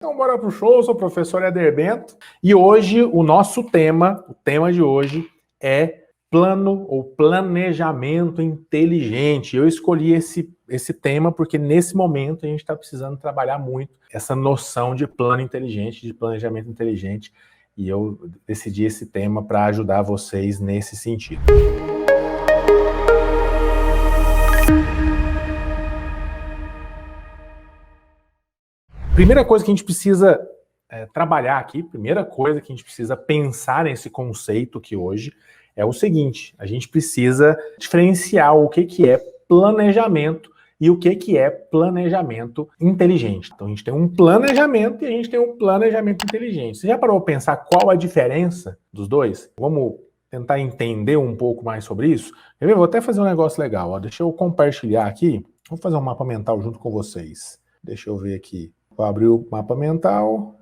Então bora pro show, eu sou o professor Éder Bento e hoje o nosso tema, o tema de hoje é plano ou planejamento inteligente. Eu escolhi esse tema porque nesse momento a gente está precisando trabalhar muito essa noção de plano inteligente, de planejamento inteligente, e eu decidi esse tema para ajudar vocês nesse sentido. Primeira coisa que a gente precisa trabalhar aqui, primeira coisa que a gente precisa pensar nesse conceito aqui hoje é o seguinte: a gente precisa diferenciar o que é planejamento e o que é planejamento inteligente. Então a gente tem um planejamento e a gente tem um planejamento inteligente. Você já parou para pensar qual a diferença dos dois? Vamos tentar entender um pouco mais sobre isso? Eu vou até fazer um negócio legal, ó. Deixa eu compartilhar aqui, vou fazer um mapa mental junto com vocês. Deixa eu ver aqui. Vou abrir o mapa mental.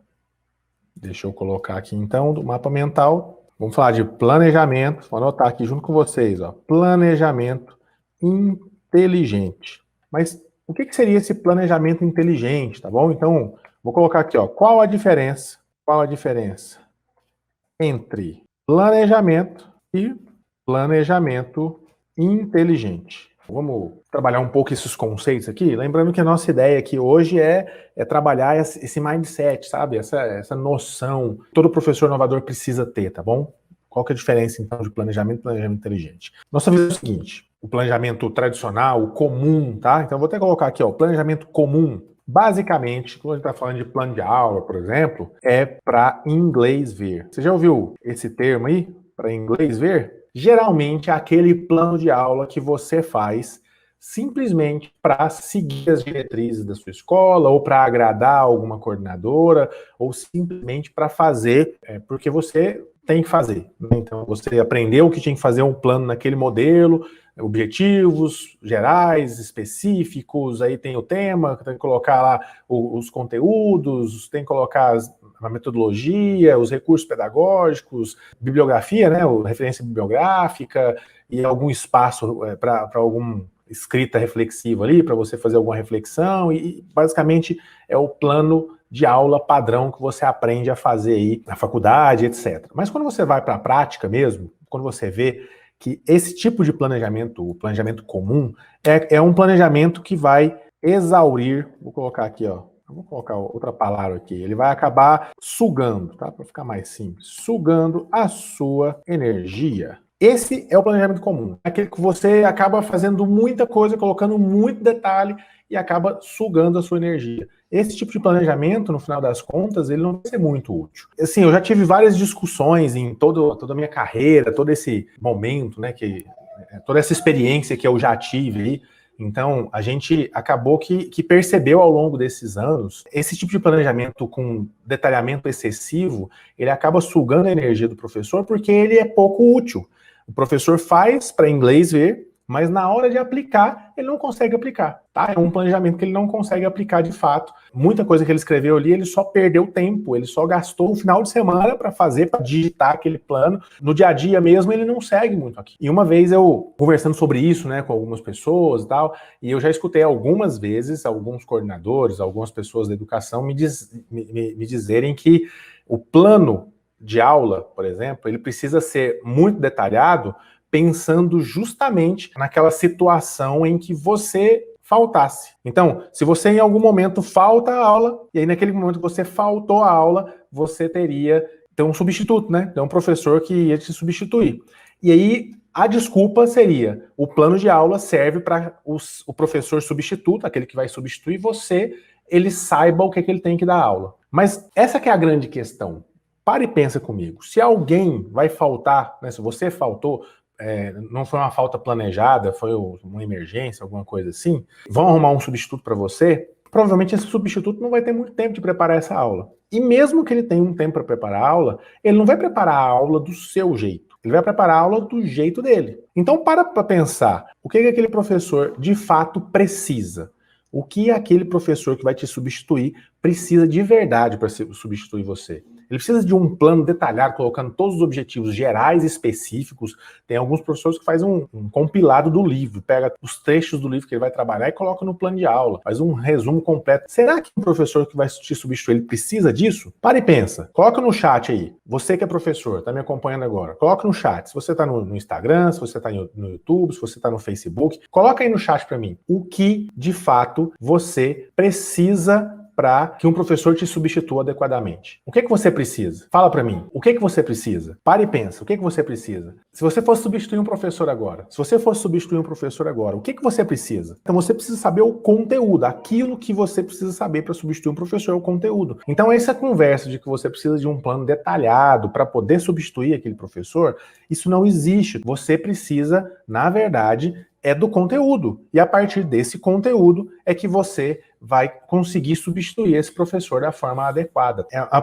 Deixa eu colocar aqui então do mapa mental. Vamos falar de planejamento. Vou anotar aqui junto com vocês, ó. Planejamento inteligente. Mas o que seria esse planejamento inteligente, tá bom? Então, vou colocar aqui, ó. Qual a diferença entre planejamento e planejamento inteligente? Vamos trabalhar um pouco esses conceitos aqui, lembrando que a nossa ideia aqui hoje é trabalhar esse mindset, sabe? Essa noção que todo professor inovador precisa ter, tá bom? Qual que é a diferença, então, de planejamento e planejamento inteligente? Nossa visão é o seguinte: o planejamento tradicional, o comum, tá? Então, eu vou até colocar aqui, ó, o planejamento comum. Basicamente, quando a gente está falando de plano de aula, por exemplo, é para inglês ver. Você já ouviu esse termo aí? Para inglês ver? Geralmente é aquele plano de aula que você faz simplesmente para seguir as diretrizes da sua escola, ou para agradar alguma coordenadora, ou simplesmente para fazer porque você tem que fazer. Então, você aprendeu que tinha que fazer um plano naquele modelo, objetivos gerais, específicos, aí tem o tema, tem que colocar lá os conteúdos, tem que colocar a metodologia, os recursos pedagógicos, bibliografia, né, referência bibliográfica e algum espaço para alguma escrita reflexiva ali, para você fazer alguma reflexão, e basicamente é o plano de aula padrão que você aprende a fazer aí na faculdade, etc. Mas quando você vai para a prática mesmo, quando você vê que esse tipo de planejamento, o planejamento comum, é um planejamento que vai exaurir, vou colocar aqui, ó, vou colocar outra palavra aqui, ele vai acabar sugando, tá? Para ficar mais simples, sugando a sua energia. Esse é o planejamento comum, é aquele que você acaba fazendo muita coisa, colocando muito detalhe e acaba sugando a sua energia. Esse tipo de planejamento, no final das contas, ele não vai ser muito útil. Assim, eu já tive várias discussões em toda a minha carreira, todo esse momento, né, toda essa experiência que eu já tive aí. Então, a gente acabou que percebeu ao longo desses anos, esse tipo de planejamento com detalhamento excessivo, ele acaba sugando a energia do professor porque ele é pouco útil. O professor faz para inglês ver, mas na hora de aplicar, ele não consegue aplicar, tá? É um planejamento que ele não consegue aplicar de fato. Muita coisa que ele escreveu ali, ele só perdeu tempo, ele só gastou um final de semana para fazer, para digitar aquele plano. No dia a dia mesmo, ele não segue muito aqui. E uma vez eu, conversando sobre isso, né, com algumas pessoas e tal, e eu já escutei algumas vezes, alguns coordenadores, algumas pessoas da educação me dizerem que o plano de aula, por exemplo, ele precisa ser muito detalhado, pensando justamente naquela situação em que você faltasse. Então, se você em algum momento falta a aula, e aí naquele momento que você faltou a aula, você teria um substituto, né? Tem um professor que ia te substituir. E aí a desculpa seria: o plano de aula serve para o professor substituto, aquele que vai substituir você, ele saiba o que ele tem que dar aula. Mas essa que é a grande questão. Para e pensa comigo. Se alguém vai faltar, né, se você faltou, não foi uma falta planejada, foi uma emergência, alguma coisa assim, vão arrumar um substituto para você, provavelmente esse substituto não vai ter muito tempo de preparar essa aula. E mesmo que ele tenha um tempo para preparar a aula, ele não vai preparar a aula do seu jeito, ele vai preparar a aula do jeito dele. Então para pensar, o que aquele professor de fato precisa? O que aquele professor que vai te substituir precisa de verdade para substituir você? Ele precisa de um plano detalhado, colocando todos os objetivos gerais e específicos. Tem alguns professores que fazem um compilado do livro, pega os trechos do livro que ele vai trabalhar e coloca no plano de aula, faz um resumo completo. Será que um professor que vai te substituir, ele precisa disso? Para e pensa. Coloca no chat aí. Você que é professor, está me acompanhando agora. Coloca no chat. Se você está no Instagram, se você está no YouTube, se você está no Facebook, coloca aí no chat para mim. O que, de fato, você precisa para que um professor te substitua adequadamente. O que você precisa? Fala para mim. O que você precisa? Para e pensa. O que você precisa? Se você fosse substituir um professor agora, o que você precisa? Então você precisa saber o conteúdo. Aquilo que você precisa saber para substituir um professor é o conteúdo. Então essa conversa de que você precisa de um plano detalhado para poder substituir aquele professor, isso não existe. Você precisa, na verdade, é do conteúdo. E a partir desse conteúdo é que você vai conseguir substituir esse professor da forma adequada. O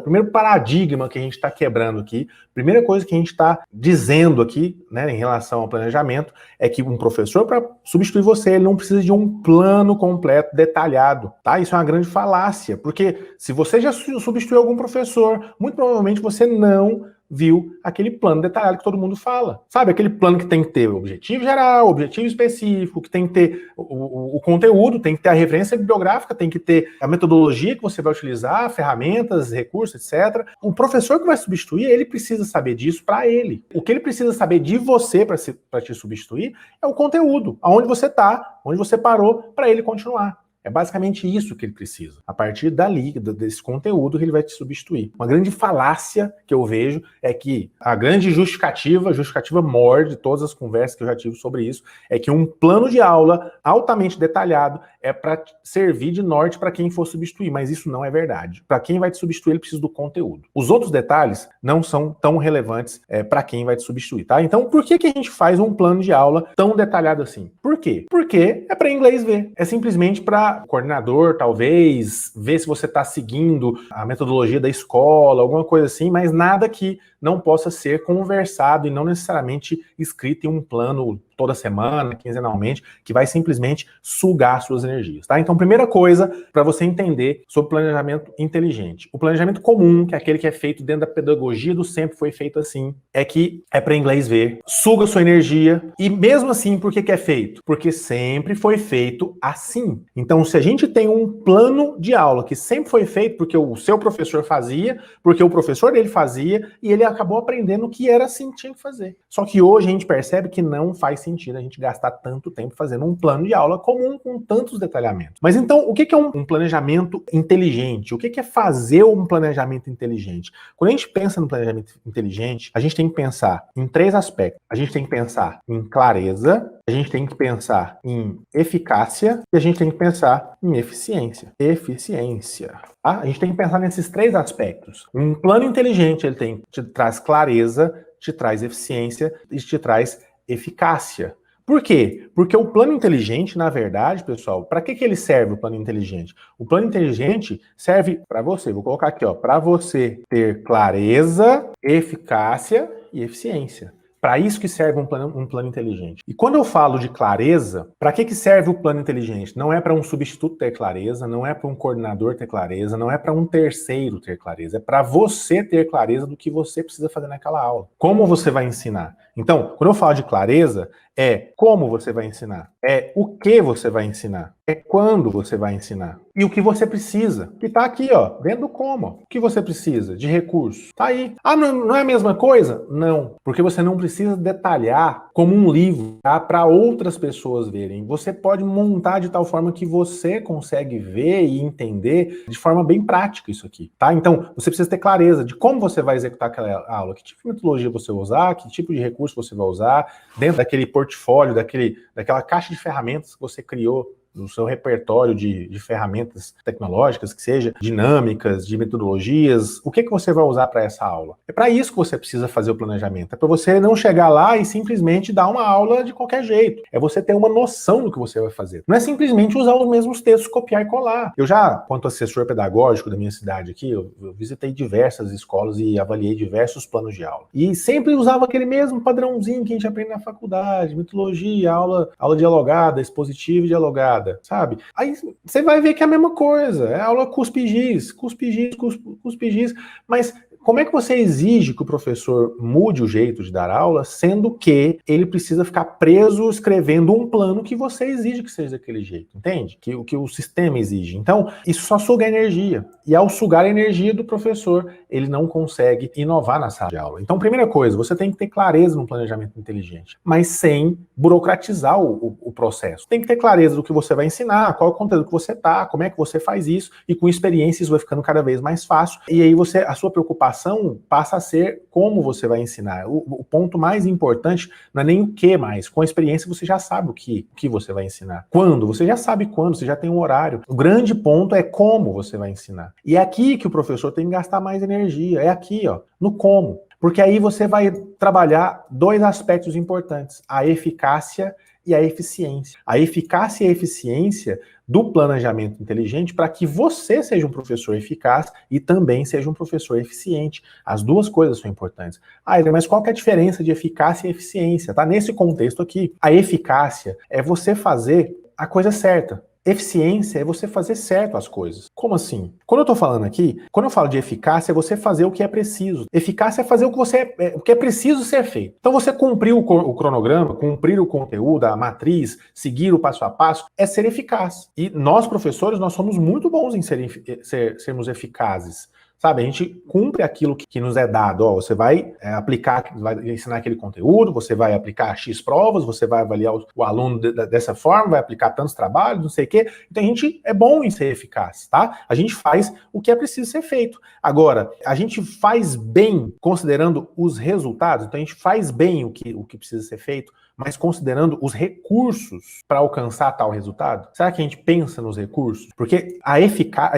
primeiro paradigma que a gente está quebrando aqui, a primeira coisa que a gente está dizendo aqui, né, em relação ao planejamento, é que um professor, para substituir você, ele não precisa de um plano completo, detalhado, tá? Isso é uma grande falácia, porque se você já substituiu algum professor, muito provavelmente você não viu aquele plano detalhado que todo mundo fala. Sabe, aquele plano que tem que ter objetivo geral, objetivo específico, que tem que ter o conteúdo, tem que ter a referência bibliográfica, tem que ter a metodologia que você vai utilizar, ferramentas, recursos, etc. O professor que vai substituir, ele precisa saber disso para ele. O que ele precisa saber de você para te substituir é o conteúdo, aonde você está, onde você parou, para ele continuar. É basicamente isso que ele precisa. A partir dali, desse conteúdo, que ele vai te substituir. Uma grande falácia que eu vejo é que a grande justificativa maior de todas as conversas que eu já tive sobre isso, é que um plano de aula altamente detalhado é para servir de norte para quem for substituir, mas isso não é verdade. Para quem vai te substituir, ele precisa do conteúdo. Os outros detalhes não são tão relevantes para quem vai te substituir, tá? Então, por que a gente faz um plano de aula tão detalhado assim? Por quê? Porque é para inglês ver. É simplesmente para o coordenador, talvez, ver se você está seguindo a metodologia da escola, alguma coisa assim, mas nada que não possa ser conversado e não necessariamente escrito em um plano toda semana, quinzenalmente, que vai simplesmente sugar suas energias, tá? Então, primeira coisa para você entender sobre planejamento inteligente. O planejamento comum, que é aquele que é feito dentro da pedagogia do sempre foi feito assim, é que é para inglês ver, suga sua energia, e mesmo assim, por que é feito? Porque sempre foi feito assim. Então, se a gente tem um plano de aula que sempre foi feito porque o seu professor fazia, porque o professor dele fazia, e ele acabou aprendendo que era assim que tinha que fazer. Só que hoje a gente percebe que não faz sentido a gente gastar tanto tempo fazendo um plano de aula comum com tantos detalhamentos. Mas então, o que é um planejamento inteligente? O que é fazer um planejamento inteligente? Quando a gente pensa no planejamento inteligente, a gente tem que pensar em 3 aspectos. A gente tem que pensar em clareza, a gente tem que pensar em eficácia e a gente tem que pensar em eficiência. Eficiência. Tá? A gente tem que pensar nesses 3 aspectos. Um plano inteligente, ele te traz clareza, te traz eficiência e te traz eficácia. Por quê? Porque o plano inteligente, na verdade, pessoal, para que ele serve o plano inteligente? O plano inteligente serve para você, vou colocar aqui, ó, para você ter clareza, eficácia e eficiência. Para isso que serve um plano inteligente. E quando eu falo de clareza, para que serve o plano inteligente? Não é para um substituto ter clareza, não é para um coordenador ter clareza, não é para um terceiro ter clareza, é para você ter clareza do que você precisa fazer naquela aula. Como você vai ensinar? Então, quando eu falo de clareza, é como você vai ensinar, é o que você vai ensinar, é quando você vai ensinar e o que você precisa. Que tá aqui, ó, dentro do como. O que você precisa de recurso? Tá aí. Ah, não é a mesma coisa? Não, porque você não precisa detalhar como um livro, tá, para outras pessoas verem. Você pode montar de tal forma que você consegue ver e entender de forma bem prática isso aqui, tá? Então, você precisa ter clareza de como você vai executar aquela aula, que tipo de metodologia você vai usar, que tipo de recurso você vai usar, dentro daquele portfólio, daquela caixa de ferramentas que você criou no seu repertório de ferramentas tecnológicas, que seja dinâmicas, de metodologias, o que você vai usar para essa aula? É para isso que você precisa fazer o planejamento. É para você não chegar lá e simplesmente dar uma aula de qualquer jeito. É você ter uma noção do que você vai fazer. Não é simplesmente usar os mesmos textos, copiar e colar. Eu já, quanto assessor pedagógico da minha cidade aqui, eu visitei diversas escolas e avaliei diversos planos de aula. E sempre usava aquele mesmo padrãozinho que a gente aprende na faculdade, metodologia, aula dialogada, expositiva e dialogada. estruturada, sabe? Aí você vai ver que é a mesma coisa, é aula cuspe-giz, cuspe-giz, cuspe-giz, mas como é que você exige que o professor mude o jeito de dar aula, sendo que ele precisa ficar preso escrevendo um plano que você exige que seja daquele jeito, entende? Que o que o sistema exige. Então, isso só suga energia. E ao sugar a energia do professor, ele não consegue inovar na sala de aula. Então, primeira coisa, você tem que ter clareza no planejamento inteligente, mas sem burocratizar o processo. Tem que ter clareza do que você vai ensinar, qual é o conteúdo que você tá, como é que você faz isso, e com experiência isso vai ficando cada vez mais fácil. E aí a sua preocupação passa a ser como você vai ensinar. O ponto mais importante não é nem o que mais. Com a experiência você já sabe o que você vai ensinar. Quando? Você já sabe quando, você já tem um horário. O grande ponto é como você vai ensinar. E é aqui que o professor tem que gastar mais energia. É aqui, ó, no como. Porque aí você vai trabalhar dois aspectos importantes: a eficácia e a eficiência. A eficácia e a eficiência do planejamento inteligente para que você seja um professor eficaz e também seja um professor eficiente. As duas coisas são importantes. Mas qual que é a diferença de eficácia e eficiência? Tá nesse contexto aqui. A eficácia é você fazer a coisa certa. Eficiência é você fazer certo as coisas. Como assim? Quando eu tô falando aqui, quando eu falo de eficácia, é você fazer o que é preciso. Eficácia é fazer o que é preciso ser feito. Então você cumprir o cronograma, cumprir o conteúdo, a matriz, seguir o passo a passo, é ser eficaz. E nós, professores, nós somos muito bons em sermos eficazes. Sabe, a gente cumpre aquilo que nos é dado. Ó, você vai aplicar, vai ensinar aquele conteúdo, você vai aplicar X provas, você vai avaliar o aluno dessa forma, vai aplicar tantos trabalhos, não sei o quê. Então a gente é bom em ser eficaz, tá? A gente faz o que é preciso ser feito. Agora, a gente faz bem considerando os resultados, então a gente faz bem o que precisa ser feito, mas considerando os recursos para alcançar tal resultado? Será que a gente pensa nos recursos? Porque a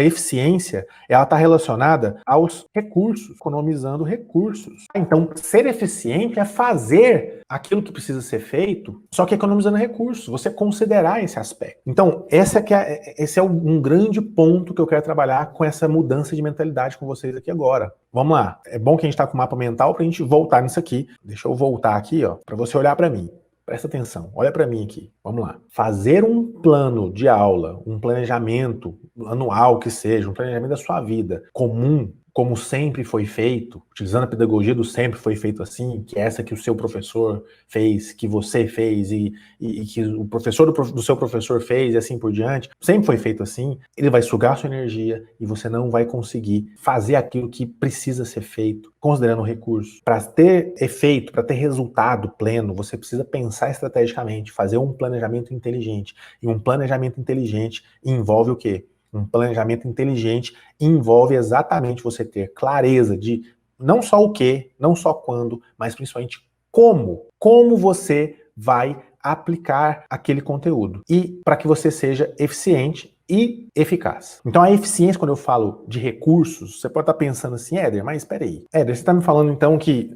eficiência, ela está relacionada aos recursos, economizando recursos. Então, ser eficiente é fazer aquilo que precisa ser feito, só que economizando recursos, você considerar esse aspecto. Então, esse é um grande ponto que eu quero trabalhar com essa mudança de mentalidade com vocês aqui agora. Vamos lá. É bom que a gente está com o mapa mental para a gente voltar nisso aqui. Deixa eu voltar aqui, ó, para você olhar para mim. Presta atenção, olha para mim aqui. Vamos lá. Fazer um plano de aula, um planejamento anual que seja, um planejamento da sua vida comum, como sempre foi feito, utilizando a pedagogia do sempre foi feito assim, que é essa que o seu professor fez, que você fez e que o professor do seu professor fez e assim por diante, sempre foi feito assim, ele vai sugar sua energia e você não vai conseguir fazer aquilo que precisa ser feito, considerando o recurso. Para ter efeito, para ter resultado pleno, você precisa pensar estrategicamente, fazer um planejamento inteligente. E um planejamento inteligente envolve o quê? Um planejamento inteligente envolve exatamente você ter clareza de não só o que, não só quando, mas principalmente como. Como você vai aplicar aquele conteúdo. E para que você seja eficiente e eficaz. Então a eficiência, quando eu falo de recursos, você pode estar pensando assim, Éder, mas espera aí. Éder, você está me falando então que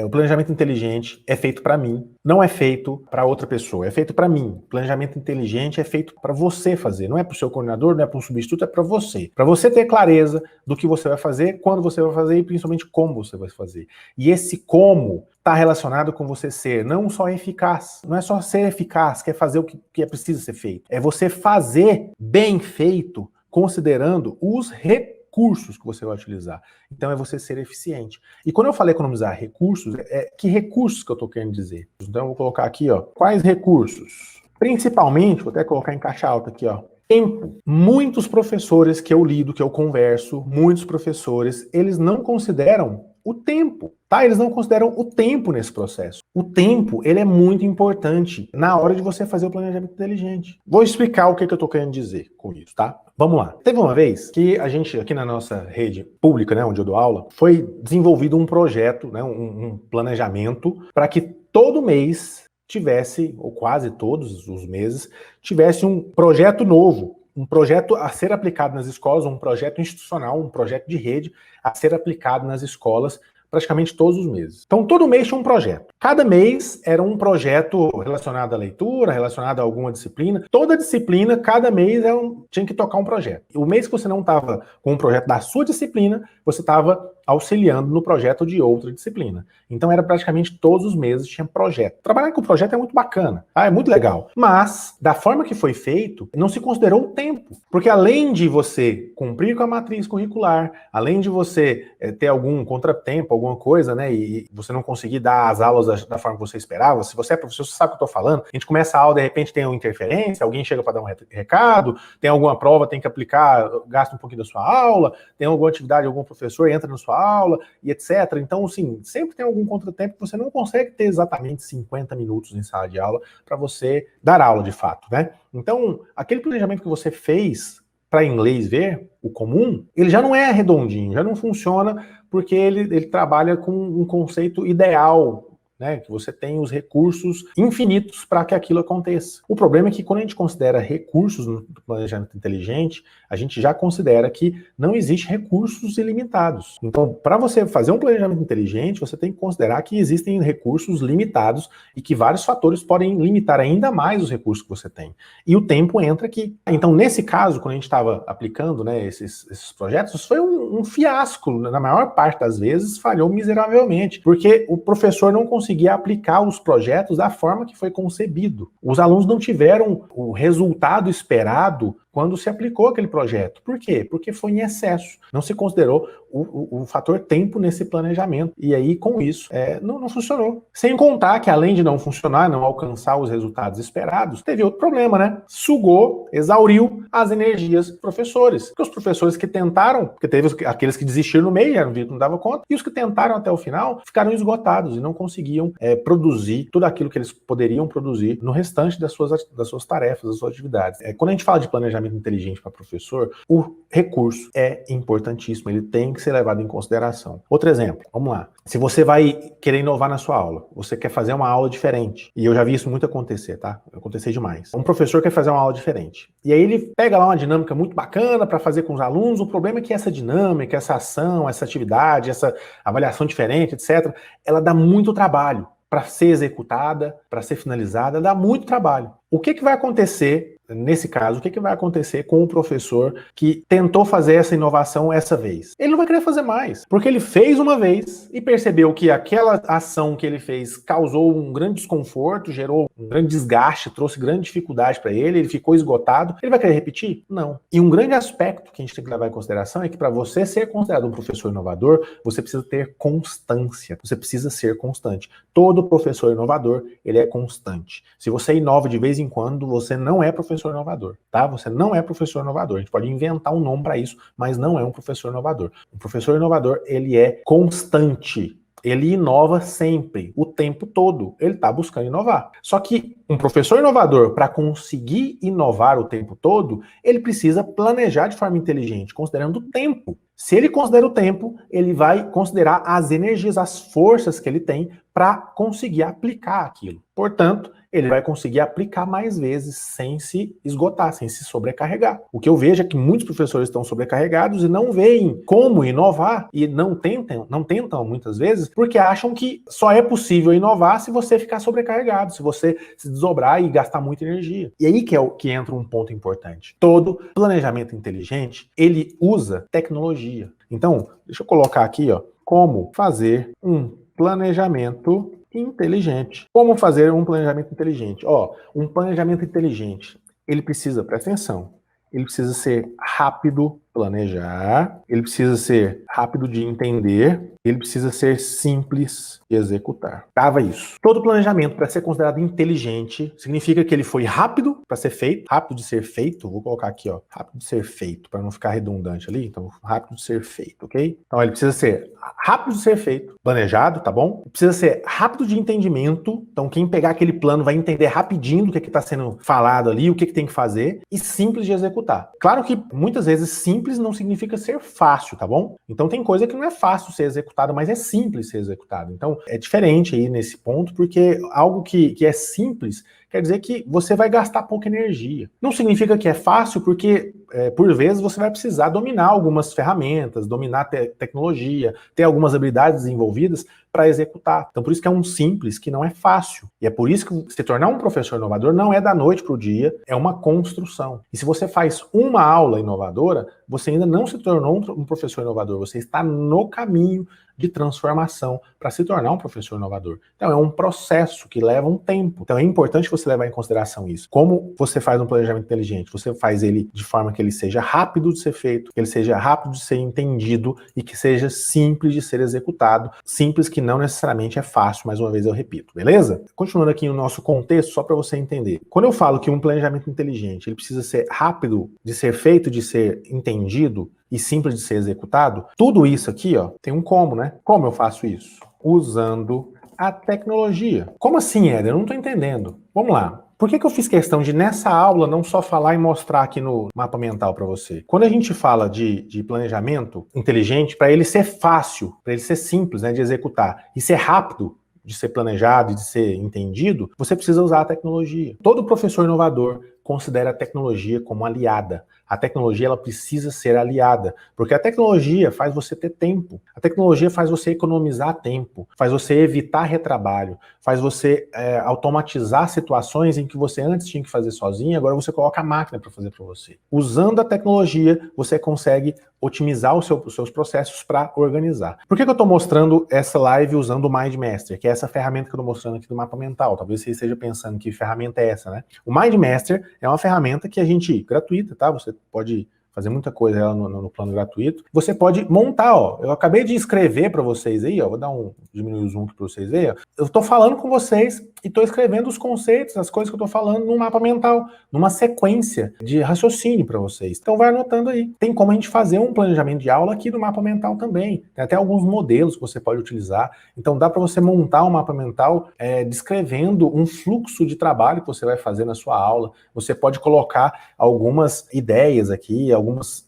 o planejamento inteligente é feito para mim, não é feito para outra pessoa, é feito para mim. O planejamento inteligente é feito para você fazer, não é para o seu coordenador, não é para um substituto, é para você. Para você ter clareza do que você vai fazer, quando você vai fazer e principalmente como você vai fazer. E esse como está relacionado com você ser não só eficaz, não é só ser eficaz, que é fazer o que é preciso ser feito, é você fazer bem feito, considerando os recursos que você vai utilizar. Então é você ser eficiente. E quando eu falei economizar recursos, que recursos que eu estou querendo dizer? Então eu vou colocar aqui, ó, quais recursos? Principalmente, vou até colocar em caixa alta aqui, ó, tempo. Muitos professores que eu lido, que eu converso, muitos professores, eles não consideram o tempo, tá? Eles não consideram o tempo nesse processo. O tempo, ele é muito importante na hora de você fazer o planejamento inteligente. Vou explicar o que eu tô querendo dizer com isso, tá? Vamos lá. Teve uma vez que a gente, aqui na nossa rede pública, né, onde eu dou aula, foi desenvolvido um projeto, né, um planejamento para que todo mês tivesse, ou quase todos os meses, tivesse um projeto novo, um projeto a ser aplicado nas escolas, um projeto institucional, um projeto de rede a ser aplicado nas escolas praticamente todos os meses. Então, todo mês tinha um projeto. Cada mês era um projeto relacionado à leitura, relacionado a alguma disciplina. Toda disciplina, cada mês tinha que tocar um projeto. O mês que você não estava com um projeto da sua disciplina, você estava auxiliando no projeto de outra disciplina. Então era praticamente todos os meses tinha projeto. Trabalhar com projeto é muito bacana, tá? É muito legal. Mas, da forma que foi feito, não se considerou o tempo. Porque além de você cumprir com a matriz curricular, além de você ter algum contratempo, alguma coisa, né, e você não conseguir dar as aulas da forma que você esperava, se você é professor, você sabe o que eu tô falando, a gente começa a aula, de repente tem uma interferência, alguém chega para dar um recado, tem alguma prova, tem que aplicar, gasta um pouquinho da sua aula, tem alguma atividade, algum professor entra na sua aula, e etc. Então, assim, sempre tem algum contratempo que você não consegue ter exatamente 50 minutos em sala de aula para você dar aula de fato, né? Então, aquele planejamento que você fez para inglês ver, o comum, ele já não é redondinho, já não funciona porque ele trabalha com um conceito ideal, né, que você tem os recursos infinitos para que aquilo aconteça. O problema é que quando a gente considera recursos no planejamento inteligente, a gente já considera que não existe recursos ilimitados. Então, para você fazer um planejamento inteligente, você tem que considerar que existem recursos limitados e que vários fatores podem limitar ainda mais os recursos que você tem. E o tempo entra aqui. Então, nesse caso, quando a gente estava aplicando, né, esses projetos, foi um fiasco. Na maior parte das vezes, falhou miseravelmente, porque o professor não conseguia aplicar os projetos da forma que foi concebido. Os alunos não tiveram o resultado esperado quando se aplicou aquele projeto. Por quê? Porque foi em excesso. Não se considerou o fator tempo nesse planejamento. E aí, com isso, não funcionou. Sem contar que, além de não funcionar, não alcançar os resultados esperados, teve outro problema, né? Sugou, exauriu as energias dos professores. Porque os professores que tentaram, porque teve aqueles que desistiram no meio, eram viram que não dava conta, e os que tentaram até o final ficaram esgotados e não conseguiam produzir tudo aquilo que eles poderiam produzir no restante das suas tarefas, das suas atividades. Quando a gente fala de planejamento inteligente para professor, o recurso é importantíssimo, ele tem que ser levado em consideração. Outro exemplo, vamos lá. Se você vai querer inovar na sua aula, você quer fazer uma aula diferente, e eu já vi isso muito acontecer, tá? Acontecer demais. Um professor quer fazer uma aula diferente, e aí ele pega lá uma dinâmica muito bacana para fazer com os alunos, o problema é que essa dinâmica, essa ação, essa atividade, essa avaliação diferente, etc., ela dá muito trabalho para ser executada, para ser finalizada, dá muito trabalho. O que vai acontecer, nesse caso, o que vai acontecer com o professor que tentou fazer essa inovação essa vez? Ele não vai querer fazer mais, porque ele fez uma vez e percebeu que aquela ação que ele fez causou um grande desconforto, gerou um grande desgaste, trouxe grande dificuldade para ele ficou esgotado. Ele vai querer repetir? Não. E um grande aspecto que a gente tem que levar em consideração é que para você ser considerado um professor inovador, você precisa ter constância, você precisa ser constante. Todo professor inovador, ele é constante. Se você inova de vez em quando, você não é professor inovador, tá? Você não é professor inovador. A gente pode inventar um nome para isso, mas não é um professor inovador. O professor inovador, ele é constante. Ele inova sempre, o tempo todo. Ele está buscando inovar. Só que um professor inovador, para conseguir inovar o tempo todo, ele precisa planejar de forma inteligente, considerando o tempo. Se ele considera o tempo, ele vai considerar as energias, as forças que ele tem para conseguir aplicar aquilo. Portanto, ele vai conseguir aplicar mais vezes sem se esgotar, sem se sobrecarregar. O que eu vejo é que muitos professores estão sobrecarregados e não veem como inovar e não tentam muitas vezes, porque acham que só é possível inovar se você ficar sobrecarregado, se você se desdobrar e gastar muita energia. E aí que entra um ponto importante. Todo planejamento inteligente, ele usa tecnologia. Então, deixa eu colocar aqui, ó, como fazer um planejamento inteligente. Como fazer um planejamento inteligente? Ó, um planejamento inteligente, ele precisa, presta atenção, ele precisa ser rápido planejar, ele precisa ser rápido de entender, ele precisa ser simples de executar. Tava isso. Todo planejamento, para ser considerado inteligente, significa que ele foi rápido para ser feito, rápido de ser feito, vou colocar aqui, ó, rápido de ser feito, para não ficar redundante ali, então rápido de ser feito, ok? Então ele precisa ser rápido de ser feito, planejado, tá bom? Precisa ser rápido de entendimento, então quem pegar aquele plano vai entender rapidinho do que está sendo falado ali, o que tem que fazer, e simples de executar. Claro que muitas vezes simples não significa ser fácil, tá bom? Então tem coisa que não é fácil ser executada, mas é simples ser executada. Então é diferente aí nesse ponto, porque algo que é simples quer dizer que você vai gastar pouca energia. Não significa que é fácil, porque por vezes, você vai precisar dominar algumas ferramentas, dominar tecnologia, ter algumas habilidades desenvolvidas para executar. Então, por isso que é um simples que não é fácil. E é por isso que se tornar um professor inovador não é da noite para o dia, é uma construção. E se você faz uma aula inovadora, você ainda não se tornou um professor inovador, você está no caminho de transformação para se tornar um professor inovador. Então, é um processo que leva um tempo. Então, é importante você levar em consideração isso. Como você faz um planejamento inteligente? Você faz ele de forma que ele seja rápido de ser feito, que ele seja rápido de ser entendido e que seja simples de ser executado. Simples que não necessariamente é fácil, mais uma vez eu repito, beleza? Continuando aqui no nosso contexto, só para você entender. Quando eu falo que um planejamento inteligente ele precisa ser rápido de ser feito, de ser entendido, e simples de ser executado, tudo isso aqui, ó, tem um como, né? Como eu faço isso? Usando a tecnologia. Como assim, Éder? Eu não estou entendendo. Vamos lá. Por que eu fiz questão de, nessa aula, não só falar e mostrar aqui no mapa mental para você? Quando a gente fala de planejamento inteligente, para ele ser fácil, para ele ser simples, né, de executar, e ser rápido, de ser planejado e de ser entendido, você precisa usar a tecnologia. Todo professor inovador considera a tecnologia como aliada. A tecnologia ela precisa ser aliada, porque a tecnologia faz você ter tempo. A tecnologia faz você economizar tempo, faz você evitar retrabalho, faz você automatizar situações em que você antes tinha que fazer sozinho, agora você coloca a máquina para fazer para você. Usando a tecnologia, você consegue otimizar os seus processos para organizar. Por que eu estou mostrando essa live usando o Mind Master, que é essa ferramenta que eu estou mostrando aqui do mapa mental? Talvez você esteja pensando que ferramenta é essa, né? O Mind Master é uma ferramenta que a gente, gratuita, tá? Você pode fazer muita coisa no plano gratuito. Você pode montar, ó. Eu acabei de escrever para vocês aí, ó. Vou dar diminuir o zoom aqui para vocês verem. Eu estou falando com vocês e estou escrevendo os conceitos, as coisas que eu estou falando num mapa mental, numa sequência de raciocínio para vocês. Então vai anotando aí. Tem como a gente fazer um planejamento de aula aqui no mapa mental também. Tem até alguns modelos que você pode utilizar. Então dá para você montar um mapa mental descrevendo um fluxo de trabalho que você vai fazer na sua aula. Você pode colocar algumas ideias aqui, alguns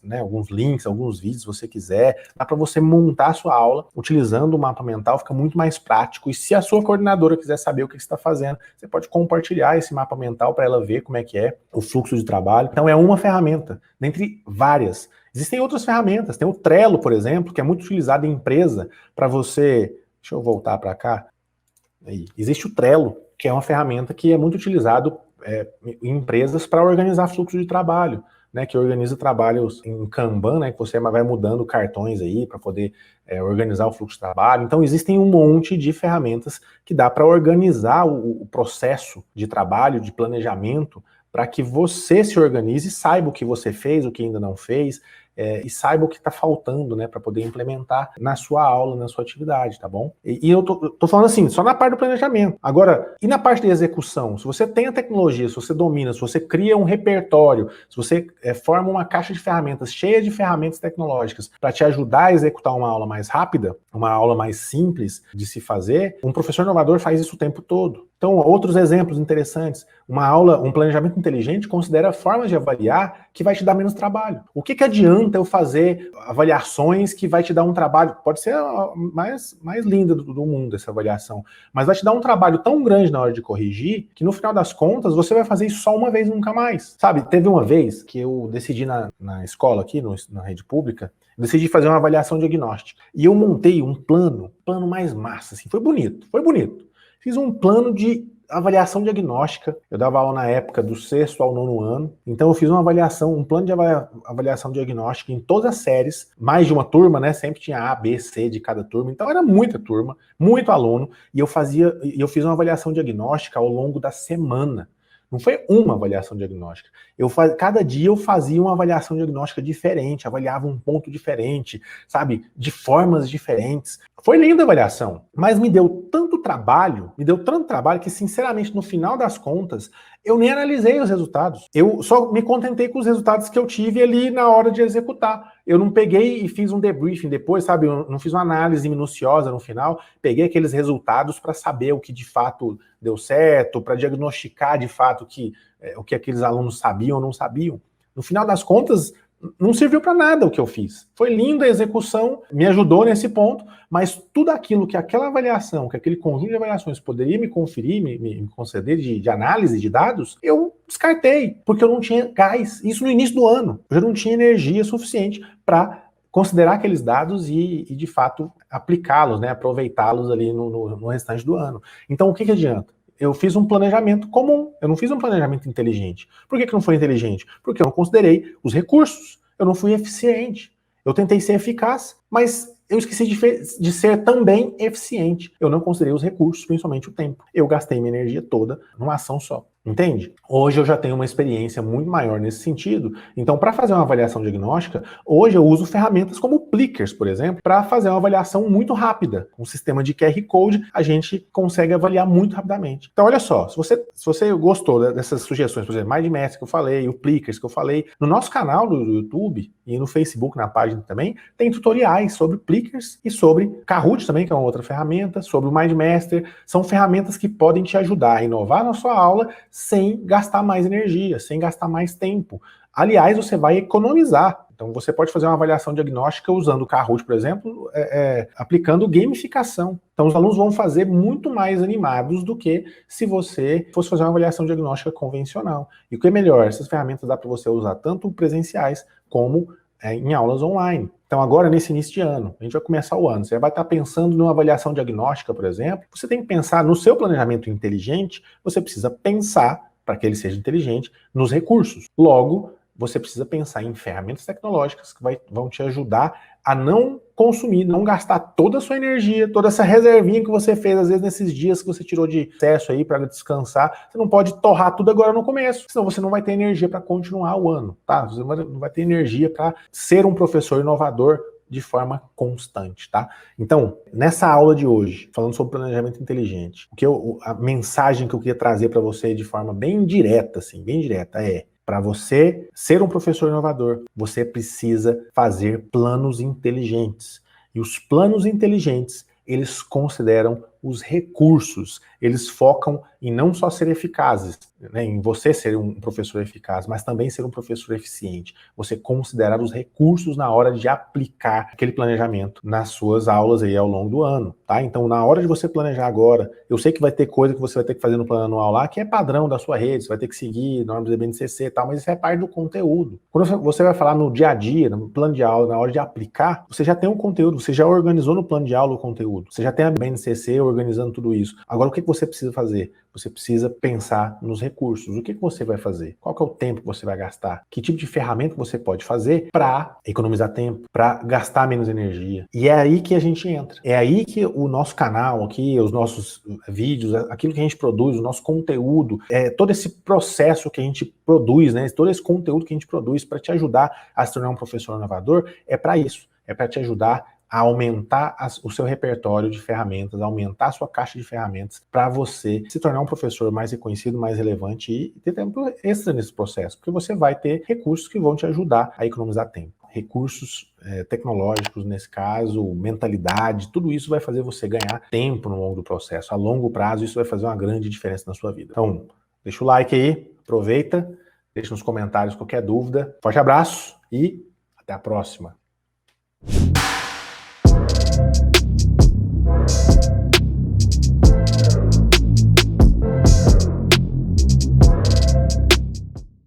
links, alguns vídeos, se você quiser. Dá para você montar a sua aula utilizando o mapa mental, fica muito mais prático. E se a sua coordenadora quiser saber o que você está fazendo, você pode compartilhar esse mapa mental para ela ver como é que é o fluxo de trabalho. Então é uma ferramenta, dentre várias. Existem outras ferramentas, tem o Trello, por exemplo, que é muito utilizado em empresa para você... Deixa eu voltar para cá. Aí. Existe o Trello, que é uma ferramenta que é muito utilizado em empresas para organizar fluxo de trabalho, né, que organiza trabalhos em Kanban, né, que você vai mudando cartões aí para poder organizar o fluxo de trabalho. Então existem um monte de ferramentas que dá para organizar o processo de trabalho, de planejamento, para que você se organize e saiba o que você fez, o que ainda não fez, e saiba o que está faltando, né, para poder implementar na sua aula, na sua atividade, tá bom? E eu tô falando assim, só na parte do planejamento. Agora, e na parte de execução? Se você tem a tecnologia, se você domina, se você cria um repertório, se você forma uma caixa de ferramentas cheia de ferramentas tecnológicas para te ajudar a executar uma aula mais rápida, uma aula mais simples de se fazer, um professor inovador faz isso o tempo todo. Então, outros exemplos interessantes. Uma aula, um planejamento inteligente considera formas de avaliar que vai te dar menos trabalho. O que adianta eu fazer avaliações que vai te dar um trabalho, pode ser a mais linda do mundo essa avaliação, mas vai te dar um trabalho tão grande na hora de corrigir, que no final das contas você vai fazer isso só uma vez e nunca mais. Sabe, teve uma vez que eu decidi na escola aqui, na rede pública, decidi fazer uma avaliação diagnóstica. E eu montei um plano mais massa, assim, foi bonito. Fiz um plano de avaliação diagnóstica. Eu dava aula na época do 6º ao 9º ano. Então eu fiz um plano de avaliação diagnóstica em todas as séries, mais de uma turma, né? Sempre tinha A, B, C de cada turma. Então era muita turma, muito aluno, e eu fiz uma avaliação diagnóstica ao longo da semana. Não foi uma avaliação diagnóstica. Cada dia eu fazia uma avaliação diagnóstica diferente, avaliava um ponto diferente, sabe? De formas diferentes. Foi linda a avaliação, mas me deu tanto trabalho que, sinceramente, no final das contas, eu nem analisei os resultados. Eu só me contentei com os resultados que eu tive ali na hora de executar. Eu não peguei e fiz um debriefing depois, sabe? Eu não fiz uma análise minuciosa no final. Peguei aqueles resultados para saber o que de fato deu certo, para diagnosticar de fato o que aqueles alunos sabiam ou não sabiam. No final das contas, não serviu para nada o que eu fiz. Foi linda a execução, me ajudou nesse ponto, mas tudo aquilo que aquela avaliação, que aquele conjunto de avaliações poderia me conferir, me conceder de análise de dados, eu descartei, porque eu não tinha gás. Isso no início do ano. Eu já não tinha energia suficiente para considerar aqueles dados e de fato, aplicá-los, né, aproveitá-los ali no restante do ano. Então, o que adianta? Eu fiz um planejamento comum, eu não fiz um planejamento inteligente. Por que não foi inteligente? Porque eu não considerei os recursos, eu não fui eficiente. Eu tentei ser eficaz, mas eu esqueci de ser também eficiente. Eu não considerei os recursos, principalmente o tempo. Eu gastei minha energia toda numa ação só. Entende? Hoje eu já tenho uma experiência muito maior nesse sentido. Então, para fazer uma avaliação diagnóstica, hoje eu uso ferramentas como o Plickers, por exemplo, para fazer uma avaliação muito rápida. Com um sistema de QR Code, a gente consegue avaliar muito rapidamente. Então, olha só, se você gostou dessas sugestões, por exemplo, MindMaster que eu falei, o Plickers que eu falei, no nosso canal do YouTube e no Facebook, na página também, tem tutoriais sobre Plickers e sobre Kahoot também, que é uma outra ferramenta, sobre o MindMaster. São ferramentas que podem te ajudar a inovar na sua aula sem gastar mais energia, sem gastar mais tempo. Aliás, você vai economizar. Então, você pode fazer uma avaliação diagnóstica usando o Kahoot, por exemplo, aplicando gamificação. Então, os alunos vão fazer muito mais animados do que se você fosse fazer uma avaliação diagnóstica convencional. E o que é melhor, essas ferramentas dá para você usar tanto presenciais como em aulas online. Então agora, nesse início de ano, a gente vai começar o ano, você vai estar pensando numa avaliação diagnóstica, por exemplo, você tem que pensar no seu planejamento inteligente, você precisa pensar, para que ele seja inteligente, nos recursos. Logo, você precisa pensar em ferramentas tecnológicas que vão te ajudar a não consumir, não gastar toda a sua energia, toda essa reservinha que você fez, às vezes, nesses dias que você tirou de excesso aí para descansar. Você não pode torrar tudo agora no começo, senão você não vai ter energia para continuar o ano, tá? Você não vai ter energia para ser um professor inovador de forma constante, tá? Então, nessa aula de hoje, falando sobre planejamento inteligente, a mensagem que eu queria trazer para você de forma bem direta, assim, bem direta, para você ser um professor inovador, você precisa fazer planos inteligentes. E os planos inteligentes, eles consideram os recursos, eles focam em não só ser eficazes, né, em você ser um professor eficaz, mas também ser um professor eficiente. Você considerar os recursos na hora de aplicar aquele planejamento nas suas aulas aí ao longo do ano, tá? Então, na hora de você planejar agora, eu sei que vai ter coisa que você vai ter que fazer no plano anual lá, que é padrão da sua rede, você vai ter que seguir normas do BNCC e tal, mas isso é parte do conteúdo. Quando você vai falar no dia a dia, no plano de aula, na hora de aplicar, você já tem um conteúdo, você já organizou no plano de aula o conteúdo, você já tem a BNCC organizando tudo isso. Agora, o que você precisa fazer? Você precisa pensar nos recursos. O que você vai fazer? Qual que é o tempo que você vai gastar? Que tipo de ferramenta você pode fazer para economizar tempo, para gastar menos energia? E é aí que a gente entra. É aí que o nosso canal aqui, os nossos vídeos, aquilo que a gente produz, o nosso conteúdo, todo esse processo que a gente produz, né? Todo esse conteúdo que a gente produz para te ajudar a se tornar um professor inovador, é para isso. É para te ajudar a aumentar o seu repertório de ferramentas, aumentar a sua caixa de ferramentas para você se tornar um professor mais reconhecido, mais relevante e ter tempo extra nesse processo, porque você vai ter recursos que vão te ajudar a economizar tempo. Recursos tecnológicos, nesse caso, mentalidade, tudo isso vai fazer você ganhar tempo no longo do processo. A longo prazo, isso vai fazer uma grande diferença na sua vida. Então, deixa o like aí, aproveita, deixa nos comentários qualquer dúvida. Forte abraço e até a próxima.